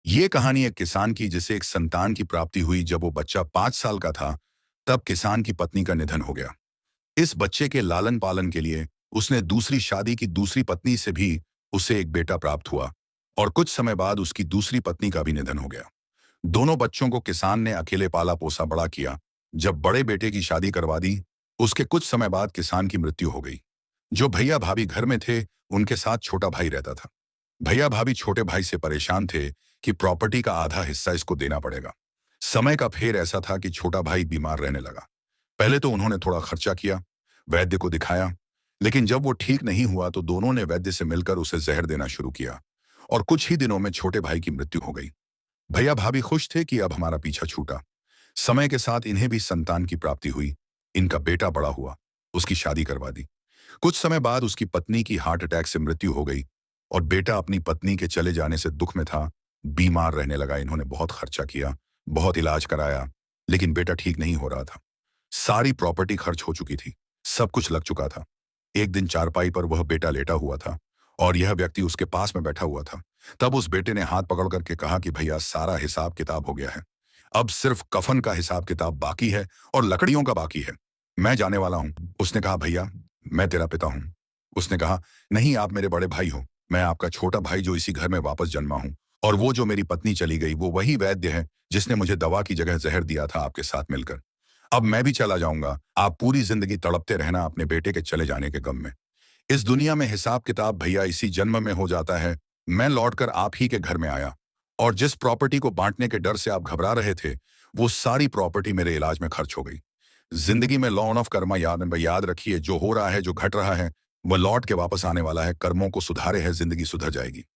ये कहानी एक किसान की जिसे एक संतान की प्राप्ति हुई जब वो बच्चा 5 साल का था। तब किसान की पत्नी का निधन हो गया। इस बच्चे के लालन पालन के लिए उसने दूसरी शादी की दूसरी पत्नी से भी उसे एक बेटा प्राप्त हुआ। और कुछ समय बाद उसकी दूसरी पत्नी का भी निधन हो गया। दोनों बच्चों को किसान ने अकेले पाला पोसा बड़ा किया। जब बड़े बेटे की शादी करवा दी, उसके कुछ समय बाद किसान की मृत्यु हो गई। जो भैया भाभी घर में थे, उनके साथ छोटा भाई रहता था। भैया भाभी छोटे भाई से परेशान थे कि प्रॉपर्टी का आधा हिस्सा इसको देना पड़ेगा। समय का फेर ऐसा था कि छोटा भाई बीमार रहने लगा। पहले तो उन्होंने थोड़ा खर्चा किया, वैद्य को दिखाया, लेकिन जब वो ठीक नहीं हुआ तो दोनों ने वैद्य से मिलकर उसे जहर देना शुरू किया। और कुछ ही दिनों में छोटे भाई की मृत्यु हो गई। भैया भाभी खुश थे कि अब हमारा पीछा छूटा। समय के साथ इन्हें भी संतान की प्राप्ति हुई। इनका बेटा बड़ा हुआ, उसकी शादी करवा दी। कुछ समय बाद उसकी पत्नी की हार्ट अटैक से मृत्यु हो गई। और बेटा अपनी पत्नी के चले जाने से दुख में था, बीमार रहने लगा। इन्होंने बहुत खर्चा किया, बहुत इलाज कराया, लेकिन बेटा ठीक नहीं हो रहा था। सारी प्रॉपर्टी खर्च हो चुकी थी, सब कुछ लग चुका था। एक दिन चारपाई पर वह बेटा लेटा हुआ था और यह व्यक्ति उसके पास में बैठा हुआ था। तब उस बेटे ने हाथ पकड़ करके कहा कि भैया, सारा हिसाब किताब हो गया है, अब सिर्फ कफन का हिसाब किताब बाकी है और लकड़ियों का बाकी है। मैं जाने वाला हूं। उसने कहा, भैया मैं तेरा पिता हूं। उसने कहा, नहीं, आप मेरे बड़े भाई हो। मैं आपका छोटा भाई जो इसी घर में वापस जन्मा हूं। और वो जो मेरी पत्नी चली गई, वो वही वैद्य है जिसने मुझे दवा की जगह जहर दिया था आपके साथ मिलकर। अब मैं भी चला जाऊंगा, आप पूरी जिंदगी तड़पते रहना अपने बेटे के चले जाने के गम में। इस दुनिया में हिसाब किताब भैया इसी जन्म में हो जाता है। मैं लौटकर आप ही के घर में आया, और जिस प्रॉपर्टी को बांटने के डर से आप घबरा रहे थे, वो सारी प्रॉपर्टी मेरे इलाज में खर्च हो गई। जिंदगी में लॉ ऑफ कर्मा याद रखिए, जो हो रहा है, जो घट रहा है, वह लौट के वापस आने वाला है। कर्मों को सुधारे है, जिंदगी सुधर जाएगी।